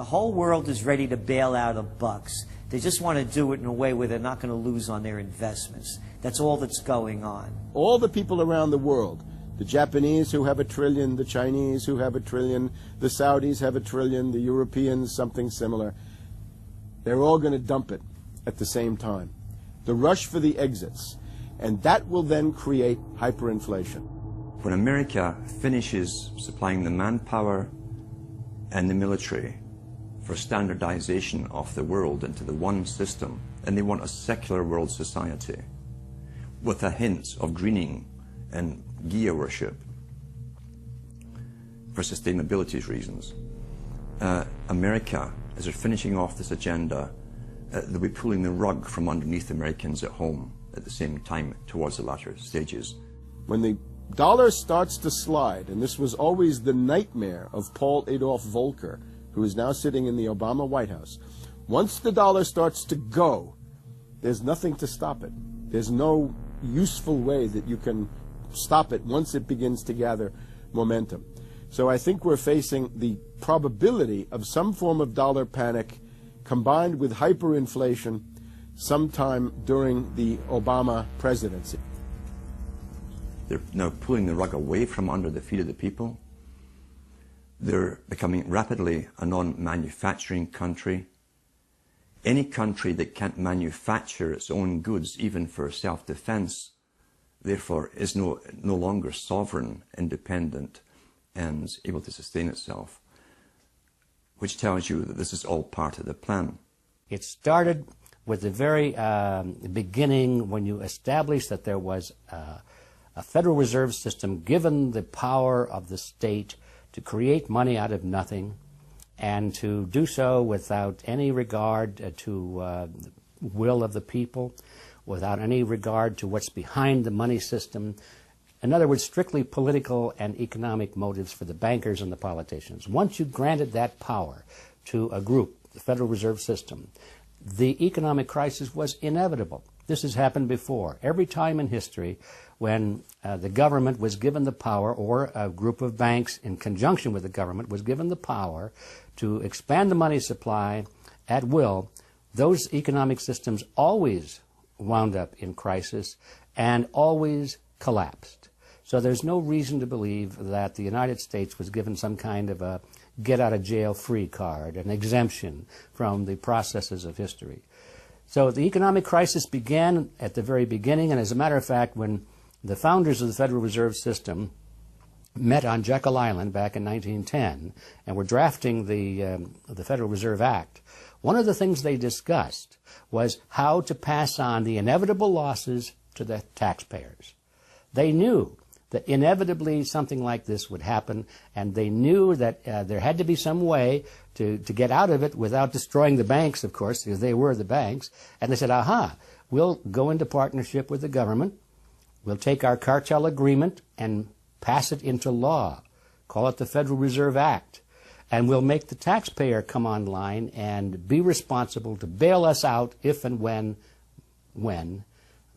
The whole world is ready to bail out of bucks. They just want to do it in a way where they're not going to lose on their investments. That's all that's going on. All the people around the world, the Japanese who have $1 trillion, the Chinese who have $1 trillion, the Saudis have $1 trillion, the Europeans something similar, they're all going to dump it at the same time. The rush for the exits. And that will then create hyperinflation. When America finishes supplying the manpower and the military for standardization of the world into the one system, and they want a secular world society with a hint of greening and Gia worship for sustainability reasons, America, as they're finishing off this agenda, they'll be pulling the rug from underneath Americans at home at the same time towards the latter stages. When the dollar starts to slide, and this was always the nightmare of Paul Adolph Volcker, who is now sitting in the Obama White House, once the dollar starts to go, there's nothing to stop it. There's no useful way that you can stop it once it begins to gather momentum. So I think we're facing the probability of some form of dollar panic combined with hyperinflation sometime during the Obama presidency. They're now pulling the rug away from under the feet of the people. They're becoming rapidly a non-manufacturing country. Any country that can't manufacture its own goods, even for self-defense, therefore is no longer sovereign, independent, and able to sustain itself, which tells you that this is all part of the plan. It started with the very beginning when you established that there was a Federal Reserve System given the power of the state to create money out of nothing and to do so without any regard to the will of the people, without any regard to what's behind the money system. In other words, strictly political and economic motives for the bankers and the politicians. Once you granted that power to a group, the Federal Reserve System, the economic crisis was inevitable. This has happened before. Every time in history when the government was given the power, or a group of banks in conjunction with the government was given the power to expand the money supply at will, those economic systems always wound up in crisis and always collapsed. So there's no reason to believe that the United States was given some kind of a get-out-of-jail-free card, an exemption from the processes of history. So the economic crisis began at the very beginning, and as a matter of fact, when the founders of the Federal Reserve System met on Jekyll Island back in 1910 and were drafting the Federal Reserve Act, one of the things they discussed was how to pass on the inevitable losses to the taxpayers. They knew that inevitably something like this would happen, and they knew that there had to be some way to get out of it without destroying the banks, of course, because they were the banks. And they said, aha, we'll go into partnership with the government, we'll take our cartel agreement and pass it into law, call it the Federal Reserve Act, and we'll make the taxpayer come online and be responsible to bail us out if and when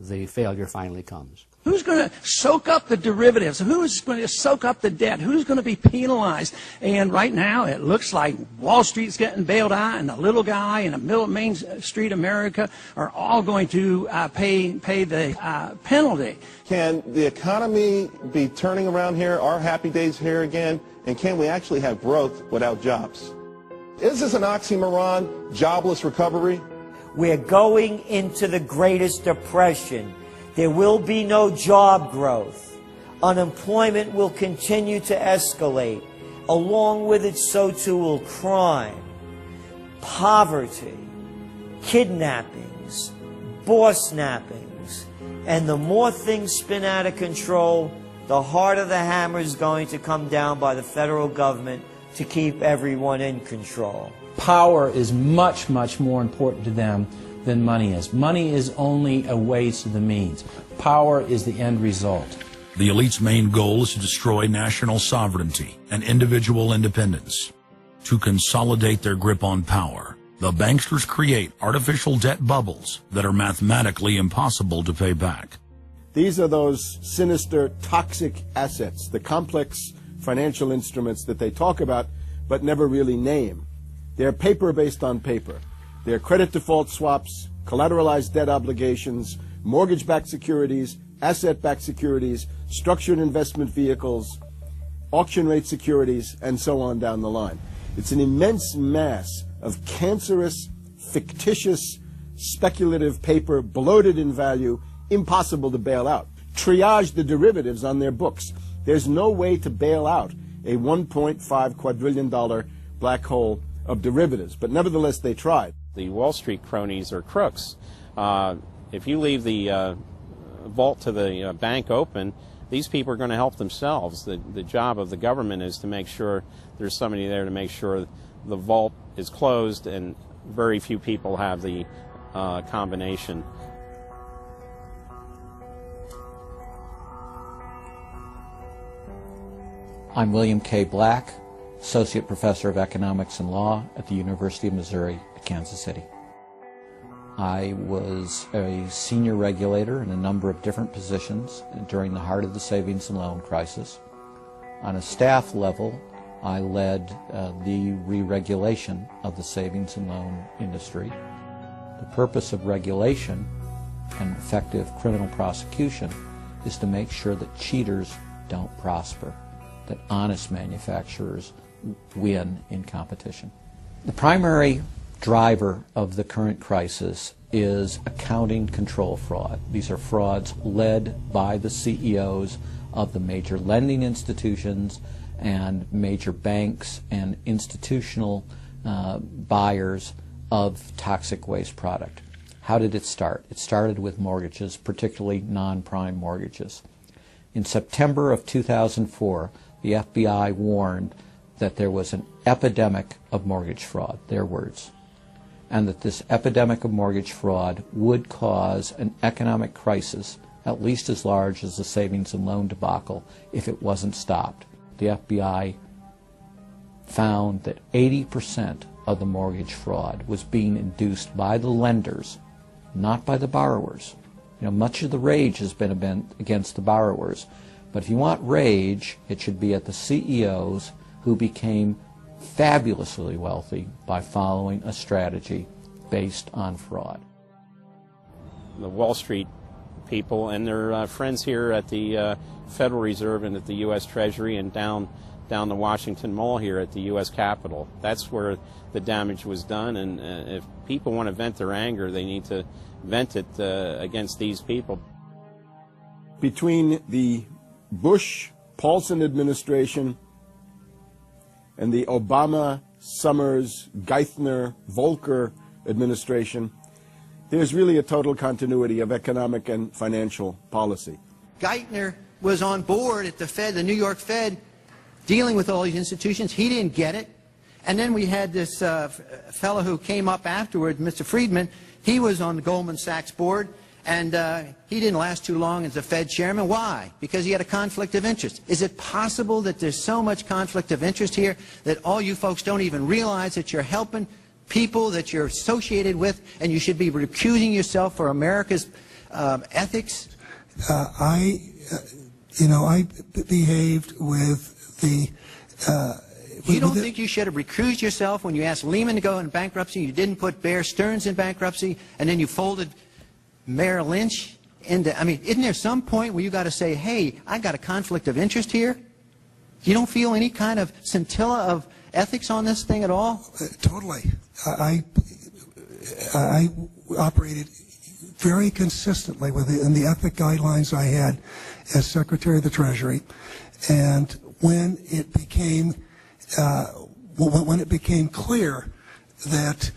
the failure finally comes. Who's going to soak up the derivatives? Who's going to soak up the debt? Who's going to be penalized? And right now, it looks like Wall Street's getting bailed out, and the little guy in the middle of Main Street America are all going to pay the penalty. Can the economy be turning around here? Are happy days here again? And can we actually have growth without jobs? Is this an oxymoron, jobless recovery? We're going into the greatest depression. There will be no job growth. Unemployment will continue to escalate. Along with it, so too will crime, poverty, kidnappings, boss snappings. And the more things spin out of control, the harder the hammer is going to come down by the federal government to keep everyone in control. Power is much, much more important to them than money is. Money is only a way to the means. Power is the end result. The elite's main goal is to destroy national sovereignty and individual independence. To consolidate their grip on power, the banksters create artificial debt bubbles that are mathematically impossible to pay back. These are those sinister, toxic assets, the complex financial instruments that they talk about but never really name. They're paper based on paper. They're credit default swaps, collateralized debt obligations, mortgage-backed securities, asset-backed securities, structured investment vehicles, auction rate securities, and so on down the line. It's an immense mass of cancerous, fictitious, speculative paper, bloated in value, impossible to bail out. Triage the derivatives on their books. There's no way to bail out a $1.5 quadrillion black hole of derivatives, but nevertheless they tried. The Wall Street cronies are crooks. If you leave the vault to the bank open, these people are going to help themselves. The job of the government is to make sure there's somebody there to make sure the vault is closed, and very few people have the combination. I'm William K. Black, Associate Professor of Economics and Law at the University of Missouri at Kansas City. I was a senior regulator in a number of different positions during the heart of the savings and loan crisis. On a staff level, I led the re-regulation of the savings and loan industry. The purpose of regulation and effective criminal prosecution is to make sure that cheaters don't prosper, that honest manufacturers win in competition. The primary driver of the current crisis is accounting control fraud. These are frauds led by the CEOs of the major lending institutions and major banks and institutional buyers of toxic waste product. How did it start? It started with mortgages, particularly non-prime mortgages. In September of 2004, the FBI warned that there was an epidemic of mortgage fraud, their words, and that this epidemic of mortgage fraud would cause an economic crisis at least as large as the savings and loan debacle if it wasn't stopped. The FBI found that 80% of the mortgage fraud was being induced by the lenders, not by the borrowers. You know, much of the rage has been against the borrowers, but if you want rage, it should be at the CEOs who became fabulously wealthy by following a strategy based on fraud. The Wall Street people and their friends here at the Federal Reserve and at the U.S. Treasury and down the Washington Mall here at the U.S. Capitol. That's where the damage was done, and if people want to vent their anger, they need to vent it against these people. Between the Bush-Paulson administration and the Obama, Summers, Geithner, Volcker administration, there's really a total continuity of economic and financial policy. Geithner was on board at the Fed, the New York Fed, dealing with all these institutions. He didn't get it. And then we had this fellow who came up afterward, Mr. Friedman. He was on the Goldman Sachs board, and he didn't last too long as the Fed chairman. Why? Because he had a conflict of interest. Is it possible that there's so much conflict of interest here that all you folks don't even realize that you're helping people that you're associated with, and you should be recusing yourself for America's ethics? I behaved with the... You don't think you should have recused yourself when you asked Lehman to go in bankruptcy, you didn't put Bear Stearns in bankruptcy, and then you folded Merrill Lynch into... I mean, isn't there some point where you got to say, hey, I got a conflict of interest here? You don't feel any kind of scintilla of ethics on this thing at all? Totally. I operated very consistently within the ethic guidelines I had as Secretary of the Treasury, and when it became clear that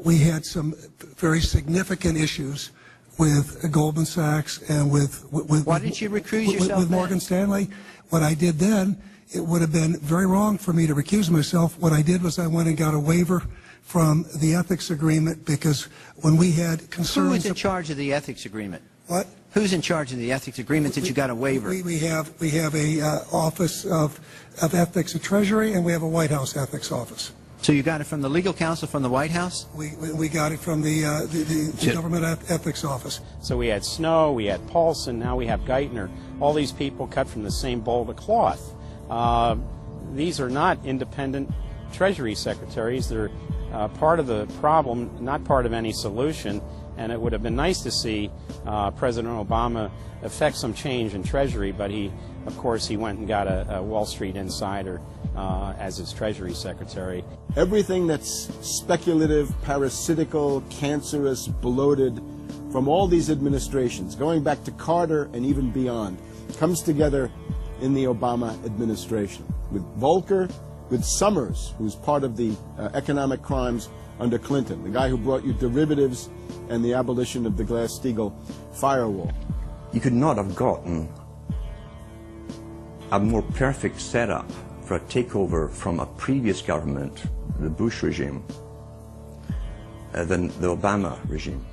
we had some very significant issues with Goldman Sachs and with why didn't you recuse yourself with Morgan Stanley, what I did then, it would have been very wrong for me to recuse myself. What I did was I went and got a waiver from the ethics agreement, because when we had concerns... Who is in charge of the ethics agreement? What? Who's in charge of the ethics agreement that you got a waiver? We have a office of ethics at Treasury, and we have a White House ethics office. So you got it from the legal counsel from the White House? We got it from the government ethics office. So we had Snow, we had Paulson, now we have Geithner. All these people cut from the same bowl of cloth. These are not independent Treasury secretaries. They're part of the problem, not part of any solution, and it would have been nice to see President Obama effect some change in Treasury, but of course, he went and got a Wall Street insider as his Treasury secretary. Everything that's speculative, parasitical, cancerous, bloated from all these administrations, going back to Carter and even beyond, comes together in the Obama administration. With Volcker, with Summers, who's part of the economic crimes under Clinton, the guy who brought you derivatives and the abolition of the Glass-Steagall firewall. You could not have gotten a more perfect setup for a takeover from a previous government, the Bush regime, than the Obama regime.